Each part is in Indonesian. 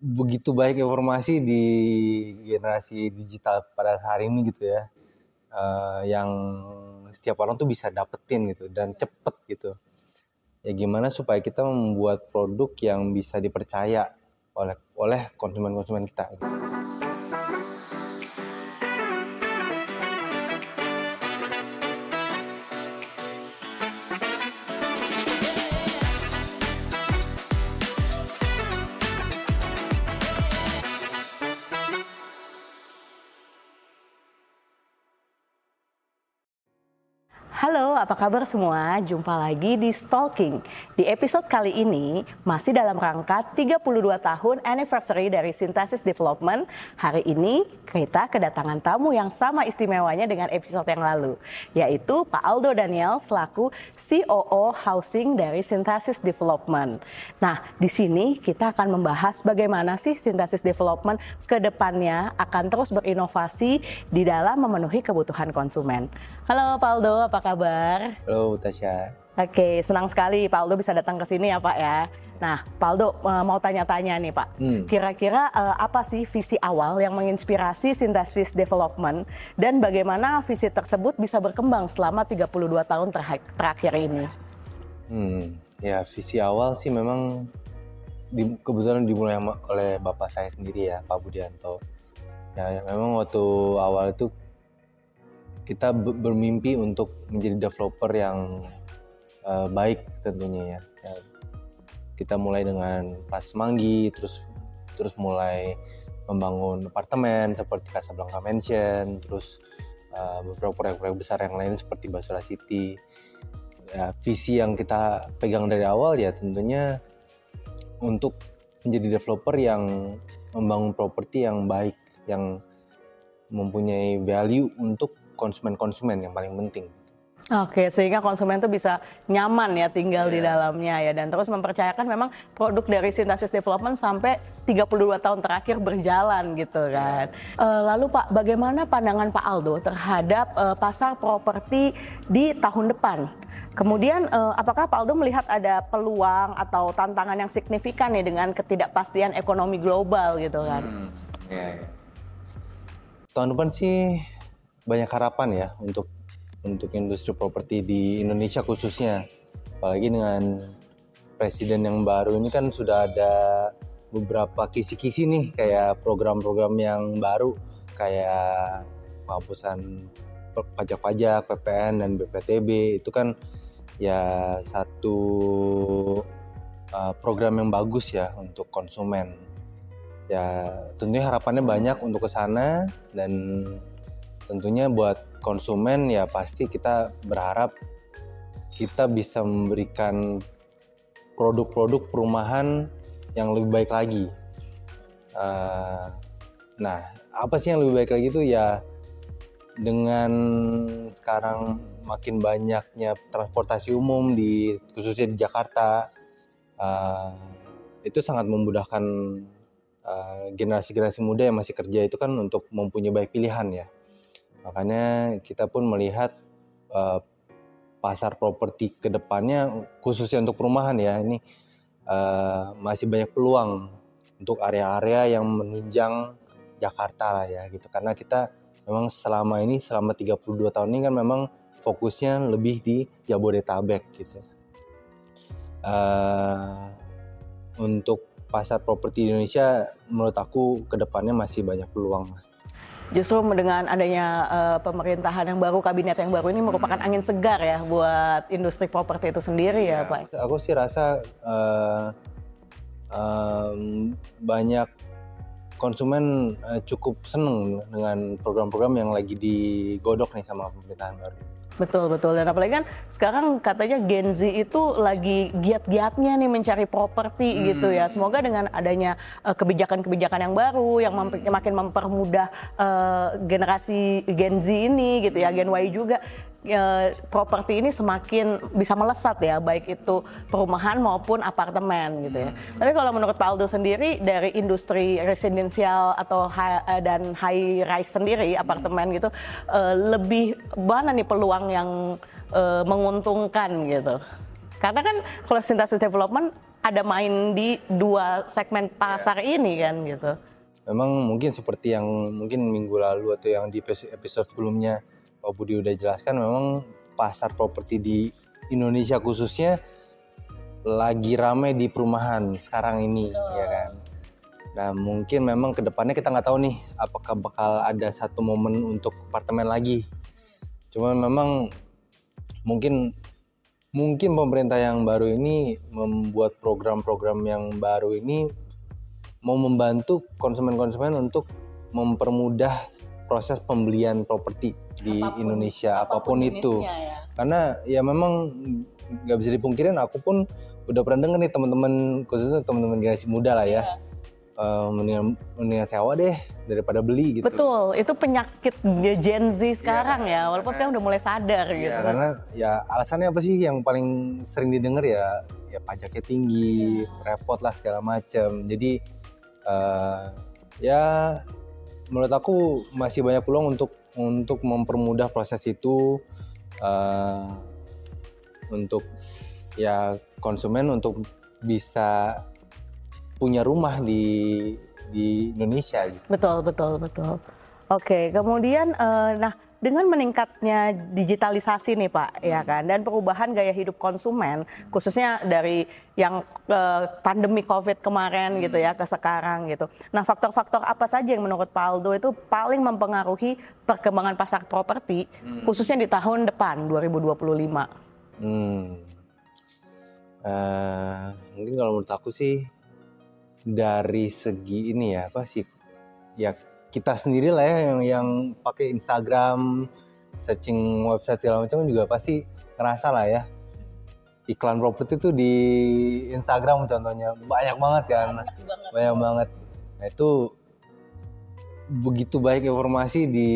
begitu banyak informasi di generasi digital pada hari ini gitu ya, yang setiap orang tuh bisa dapetin gitu dan cepet gitu. Ya gimana supaya kita membuat produk yang bisa dipercaya oleh konsumen-konsumen kita gitu. Halo, apa kabar semua? Jumpa lagi di Stalking. Di episode kali ini, masih dalam rangka 32 tahun anniversary dari Synthesis Development. Hari ini, kita kedatangan tamu yang sama istimewanya dengan episode yang lalu, yaitu Pak Aldo Daniel selaku COO Housing dari Synthesis Development. Nah, di sini kita akan membahas bagaimana sih Synthesis Development ke depannya akan terus berinovasi di dalam memenuhi kebutuhan konsumen. Halo Pak Aldo, apa kabar? Halo Tasya. Oke, senang sekali Pak Aldo bisa datang ke sini ya Pak ya. Nah, Pak Aldo mau tanya-tanya nih Pak. Kira-kira apa sih visi awal yang menginspirasi Synthesis Development dan bagaimana visi tersebut bisa berkembang selama 32 tahun terakhir ini? Ya visi awal sih memang kebetulan dimulai oleh bapak saya sendiri ya, Pak Budianto. Ya memang waktu awal itu kita bermimpi untuk menjadi developer yang baik tentunya ya. Kita mulai dengan Plaza Semanggi, terus mulai membangun apartemen seperti Casablanca Mansion, terus beberapa proyek-proyek besar yang lain seperti Basura City. Ya, visi yang kita pegang dari awal ya tentunya untuk menjadi developer yang membangun properti yang baik, yang mempunyai value untuk konsumen-konsumen yang paling penting. Oke, sehingga konsumen tuh bisa nyaman ya tinggal di dalamnya ya, dan terus mempercayakan memang produk dari Synthesis Development sampai 32 tahun terakhir berjalan gitu kan. Lalu Pak, bagaimana pandangan Pak Aldo terhadap pasar properti di tahun depan? Kemudian apakah Pak Aldo melihat ada peluang atau tantangan yang signifikan nih dengan ketidakpastian ekonomi global gitu kan? Tahun depan sih banyak harapan ya untuk industri properti di Indonesia khususnya, apalagi dengan presiden yang baru ini kan sudah ada beberapa kisi-kisi nih, kayak program-program yang baru kayak penghapusan pajak-pajak, PPN dan BPTB. Itu kan ya satu program yang bagus ya untuk konsumen. Ya tentunya harapannya banyak untuk ke sana, dan tentunya buat konsumen ya pasti kita berharap kita bisa memberikan produk-produk perumahan yang lebih baik lagi. Nah, apa sih yang lebih baik lagi itu ya, dengan sekarang makin banyaknya transportasi umum khususnya di Jakarta, itu sangat memudahkan generasi-generasi muda yang masih kerja itu kan untuk mempunyai banyak pilihan ya. Makanya kita pun melihat pasar properti ke depannya khususnya untuk perumahan ya, ini masih banyak peluang untuk area-area yang menunjang Jakarta lah ya gitu. Karena kita memang selama 32 tahun ini kan memang fokusnya lebih di Jabodetabek gitu. Untuk pasar properti di Indonesia menurut aku ke depannya masih banyak peluang. Justru dengan adanya pemerintahan yang baru, kabinet yang baru ini merupakan angin segar ya buat industri properti itu sendiri ya Pak? Aku sih rasa banyak konsumen cukup seneng dengan program-program yang lagi digodok nih sama pemerintahan baru. Betul, dan apalagi kan sekarang katanya Gen Z itu lagi giat-giatnya nih mencari properti gitu ya. Semoga dengan adanya kebijakan-kebijakan yang baru yang makin mempermudah generasi Gen Z ini gitu ya, Gen Y juga, properti ini semakin bisa melesat ya, baik itu perumahan maupun apartemen gitu ya. Tapi kalau menurut Pak Aldo sendiri dari industri residensial atau dan high rise sendiri, apartemen gitu, lebih mana nih peluang yang menguntungkan gitu? Karena kan kalau Synthesis Development ada main di dua segmen pasar ini kan gitu. Memang mungkin seperti yang mungkin minggu lalu atau yang di episode sebelumnya Pak Budi udah jelaskan, memang pasar properti di Indonesia khususnya lagi ramai di perumahan sekarang ini, ya kan. Nah mungkin memang kedepannya kita nggak tahu nih apakah bakal ada satu momen untuk apartemen lagi. Cuman memang mungkin pemerintah yang baru ini membuat program-program yang baru ini mau membantu konsumen-konsumen untuk mempermudah proses pembelian properti di Indonesia apapun itu. Ya. Karena ya memang nggak bisa dipungkirin, aku pun udah pernah denger nih teman-teman, khususnya teman-teman generasi muda lah ya. Mendingan sewa deh daripada beli gitu. Betul, itu penyakit Gen Z sekarang ya, walaupun sekarang udah mulai sadar gitu. Karena ya alasannya apa sih yang paling sering didengar ya pajaknya tinggi, repot lah segala macam. Jadi ya menurut aku masih banyak peluang untuk mempermudah proses itu, untuk ya konsumen untuk bisa punya rumah di Indonesia gitu. Betul. Oke, kemudian nah dengan meningkatnya digitalisasi nih Pak, ya kan, dan perubahan gaya hidup konsumen, khususnya dari yang pandemi COVID kemarin gitu ya ke sekarang gitu. Nah, faktor-faktor apa saja yang menurut Pak Aldo itu paling mempengaruhi perkembangan pasar properti, khususnya di tahun depan 2025? Mungkin kalau menurut aku sih dari segi ini ya kita sendiri lah ya yang pakai Instagram, searching website segala macam juga pasti ngerasa lah ya, iklan properti tuh di Instagram contohnya banyak banget kan, banyak banget. Nah itu begitu baik informasi di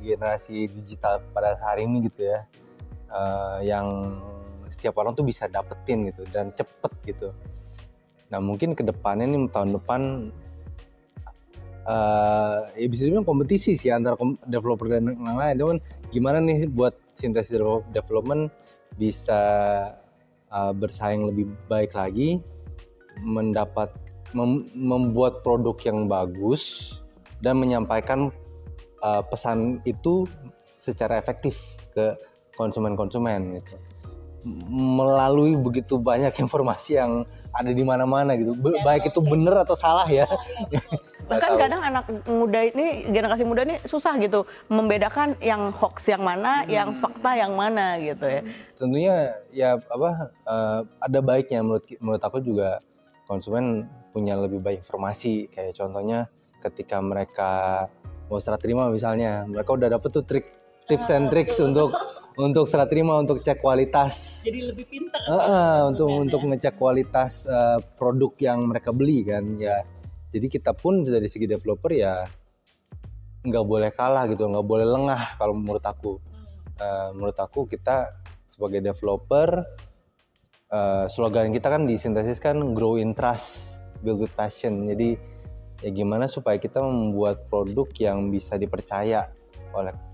generasi digital pada hari ini gitu ya, yang setiap orang tuh bisa dapetin gitu dan cepet gitu. Nah mungkin kedepannya nih tahun depan ya bisa dibilang kompetisi sih antara developer dan yang lain. Cuman gimana nih buat Synthesis Development bisa bersaing lebih baik lagi, membuat produk yang bagus dan menyampaikan pesan itu secara efektif ke konsumen-konsumen gitu. Melalui begitu banyak informasi yang ada di mana-mana gitu, baik itu benar atau salah ya. Bahkan kadang anak muda ini, generasi muda ini susah gitu membedakan yang hoax yang mana, yang fakta yang mana gitu ya. Tentunya ya ada baiknya menurut aku juga konsumen punya lebih baik informasi. Kayak contohnya ketika mereka mau serah terima misalnya, mereka udah dapet tuh tips and tricks untuk serah terima, untuk cek kualitas. Jadi lebih pintar. Untuk ngecek kualitas produk yang mereka beli kan ya. Jadi kita pun dari segi developer ya nggak boleh kalah gitu, nggak boleh lengah kalau menurut aku. Menurut aku kita sebagai developer, slogan kita kan di Synthesis kan grow in trust, build with passion. Jadi ya gimana supaya kita membuat produk yang bisa dipercaya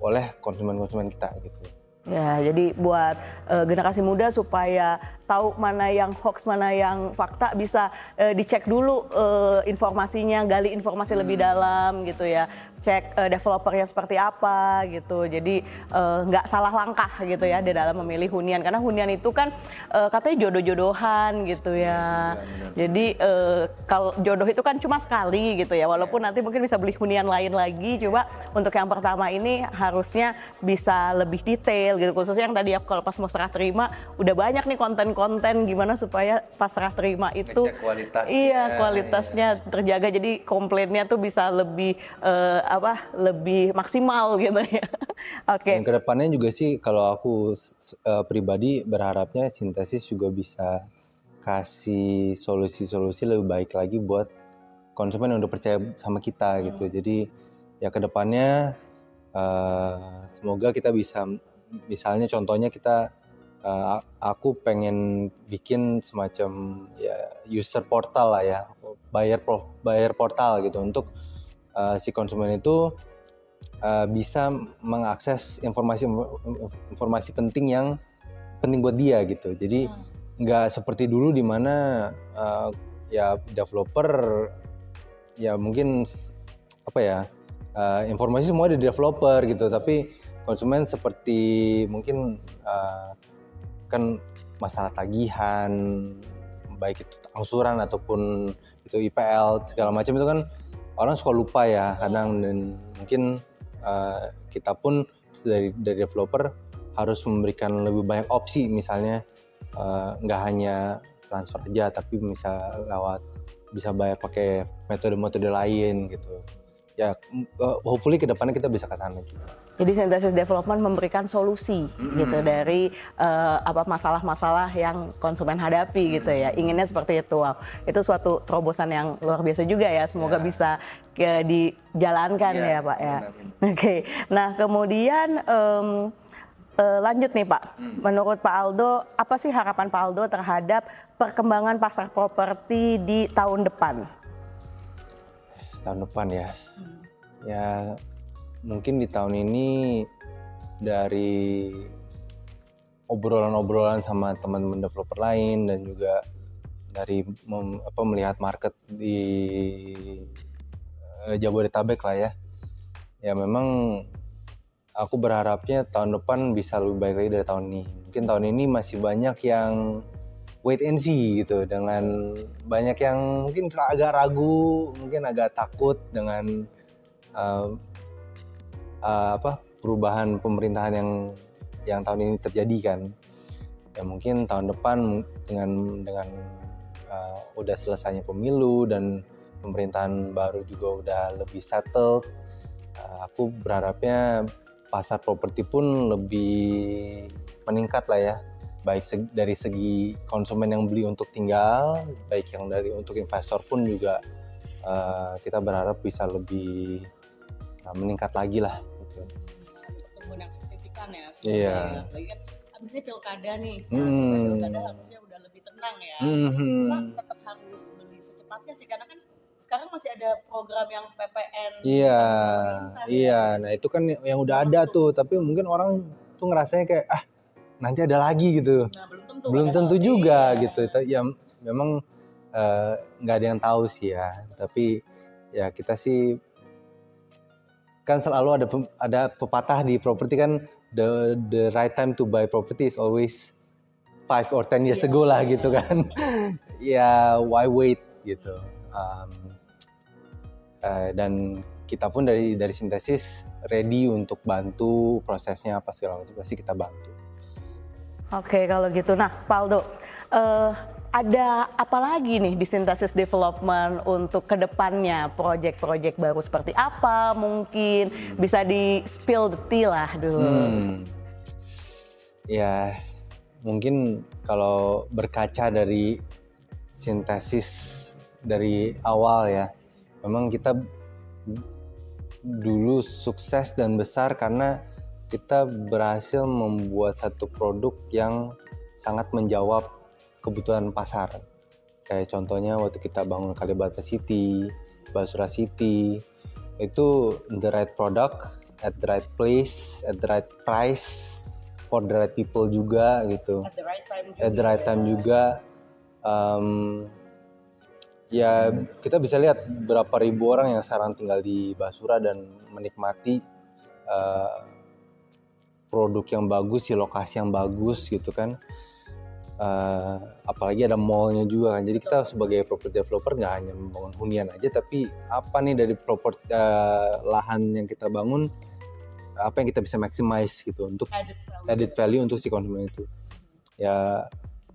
oleh konsumen-konsumen kita gitu. Ya, jadi buat generasi muda supaya tahu mana yang hoax, mana yang fakta, bisa dicek dulu informasinya, gali informasi lebih dalam gitu ya. Cek developernya seperti apa gitu. Jadi nggak salah langkah gitu ya di dalam memilih hunian, karena hunian itu kan katanya jodoh-jodohan gitu ya. Jadi kalau jodoh itu kan cuma sekali gitu ya. Walaupun nanti mungkin bisa beli hunian lain lagi, coba untuk yang pertama ini harusnya bisa lebih detail gitu, khususnya yang tadi ya kalau pas mau serah terima udah banyak nih konten-konten gimana supaya pas serah terima itu kualitasnya terjaga, jadi komplainnya tuh bisa lebih lebih maksimal gitu ya. Oke. Dan kedepannya juga sih kalau aku pribadi berharapnya Synthesis juga bisa kasih solusi-solusi lebih baik lagi buat konsumen yang udah percaya sama kita gitu. Jadi ya kedepannya semoga kita bisa, misalnya contohnya kita aku pengen bikin semacam ya user portal lah ya, buyer portal gitu untuk si konsumen itu bisa mengakses informasi penting yang penting buat dia gitu. Jadi nggak seperti dulu di mana ya developer ya mungkin informasi semua di developer gitu, tapi konsumen seperti mungkin kan masalah tagihan, baik itu angsuran ataupun itu IPL segala macam itu kan orang suka lupa ya kadang, dan mungkin kita pun dari developer harus memberikan lebih banyak opsi, misalnya nggak hanya transfer aja tapi bisa bayar pakai metode-metode lain gitu ya. Hopefully kedepannya kita bisa ke sana juga. Jadi Synthesis Development memberikan solusi gitu dari masalah-masalah yang konsumen hadapi gitu ya. Inginnya seperti itu. Wow. Itu suatu terobosan yang luar biasa juga ya. Semoga bisa dijalankan ya Pak ya. Oke. Nah, kemudian lanjut nih Pak. Menurut Pak Aldo, apa sih harapan Pak Aldo terhadap perkembangan pasar properti di tahun depan? Tahun depan ya. Ya mungkin di tahun ini dari obrolan-obrolan sama teman-teman developer lain dan juga dari melihat market di Jabodetabek lah ya. Ya memang aku berharapnya tahun depan bisa lebih baik lagi dari tahun ini. Mungkin tahun ini masih banyak yang wait and see gitu, dengan banyak yang mungkin agak ragu, mungkin agak takut dengan perubahan pemerintahan yang tahun ini terjadi kan. Ya mungkin tahun depan dengan udah selesainya pemilu dan pemerintahan baru juga udah lebih settled, aku berharapnya pasar properti pun lebih meningkat lah ya, baik dari segi konsumen yang beli untuk tinggal, baik yang untuk investor pun juga kita berharap bisa lebih meningkat lagi lah gitu. Pertumbuhan yang signifikan ya. Iya. Lagi kan abis ini pilkada nih. Pilkada harusnya udah lebih tenang ya. Cuma tetap harus beli secepatnya sih, karena kan sekarang masih ada program yang PPN. Iya. Nah itu kan yang udah ada tuh, tapi mungkin orang tuh ngerasanya kayak nanti ada lagi gitu. Nah, belum tentu juga gitu. Ya memang nggak ada yang tahu sih ya. Tapi ya kita sih kan selalu ada pepatah di properti kan, the right time to buy property is always 5 or 10 years ago lah gitu kan. Ya why wait gitu. Dan kita pun dari Synthesis ready untuk bantu prosesnya apa segala macam, pasti kita bantu. Oke, kalau gitu. Nah, Pak Aldo, ada apa lagi nih di Synthesis Development untuk kedepannya? Proyek-proyek baru seperti apa? Mungkin bisa di spill the tea lah dulu. Ya, mungkin kalau berkaca dari Synthesis dari awal ya, memang kita dulu sukses dan besar karena kita berhasil membuat satu produk yang sangat menjawab kebutuhan pasar. Kayak contohnya waktu kita bangun Kalibata City, Basura City, itu the right product at the right place, at the right price, for the right people juga gitu. At the right time juga. At the right time juga. Ya kita bisa lihat berapa ribu orang yang sekarang tinggal di Basura dan menikmati produk yang bagus di lokasi yang bagus gitu kan. Apalagi ada mallnya juga kan. Jadi kita sebagai property developer nggak hanya membangun hunian aja, tapi apa nih dari lahan yang kita bangun, apa yang kita bisa maximize gitu untuk added value untuk si konsumen itu. Ya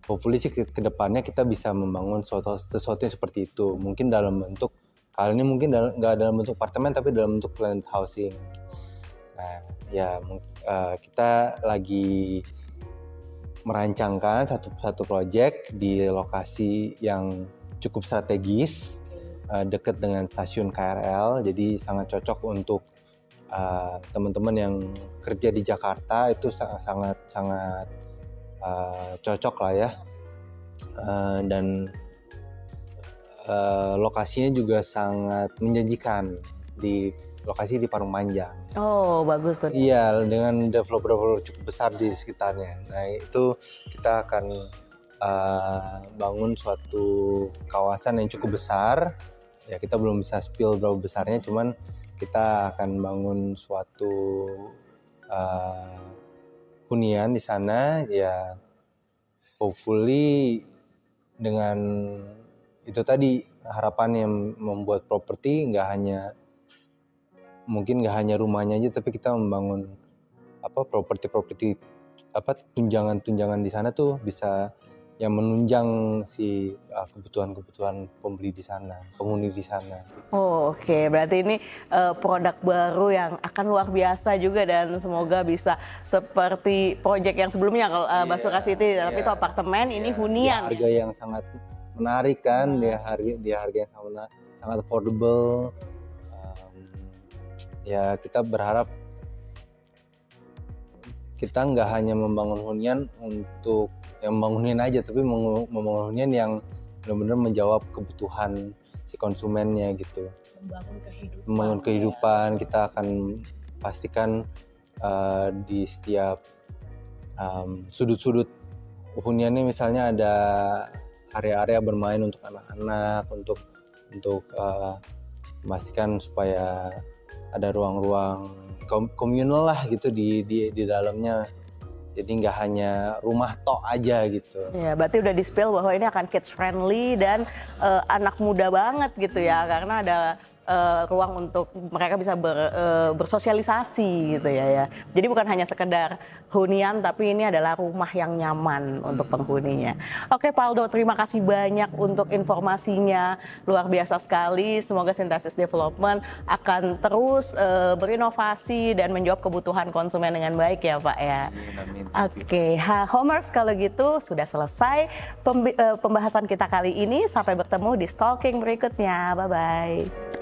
hopefully sih kedepannya kita bisa membangun sesuatu yang seperti itu. Mungkin dalam bentuk, kali ini mungkin nggak dalam bentuk apartemen tapi dalam bentuk planned housing. Nah ya kita lagi merancangkan satu proyek di lokasi yang cukup strategis, dekat dengan stasiun KRL, jadi sangat cocok untuk teman-teman yang kerja di Jakarta, itu sangat cocok lah ya. Dan lokasinya juga sangat menjanjikan, di lokasi di Parung Panjang. Oh, bagus tuh. Iya, dengan developer cukup besar di sekitarnya. Nah, itu kita akan bangun suatu kawasan yang cukup besar. Ya kita belum bisa spill berapa besarnya, cuman kita akan bangun suatu hunian di sana. Ya hopefully dengan itu tadi harapan yang membuat properti mungkin nggak hanya rumahnya aja, tapi kita membangun properti tunjangan di sana tuh bisa yang menunjang si kebutuhan pembeli di sana, penghuni di sana. Oh, oke. Berarti ini produk baru yang akan luar biasa juga dan semoga bisa seperti proyek yang sebelumnya kalau Basura City, tapi itu apartemen, ini hunian. Harga yang sangat menarik kan, dia harga yang sangat affordable. Ya kita berharap kita nggak hanya membangun hunian untuk yang membangun aja, tapi membangun hunian yang benar-benar menjawab kebutuhan si konsumennya gitu. Membangun kehidupan. Kita akan pastikan di setiap sudut-sudut huniannya misalnya ada area-area bermain untuk anak-anak, untuk memastikan supaya ada ruang-ruang komunal lah gitu di dalamnya. Jadi nggak hanya rumah tok aja gitu. Ya, berarti udah di-spill bahwa ini akan kids friendly dan anak muda banget gitu ya, karena ada ruang untuk mereka bisa bersosialisasi gitu ya. Jadi bukan hanya sekedar hunian, tapi ini adalah rumah yang nyaman untuk penghuninya. Oke Pak Aldo, terima kasih banyak untuk informasinya, luar biasa sekali. Semoga Synthesis Development akan terus berinovasi dan menjawab kebutuhan konsumen dengan baik ya Pak ya. Oke, Homers, kalau gitu sudah selesai pembahasan kita kali ini. Sampai bertemu di Stalking berikutnya. Bye-bye.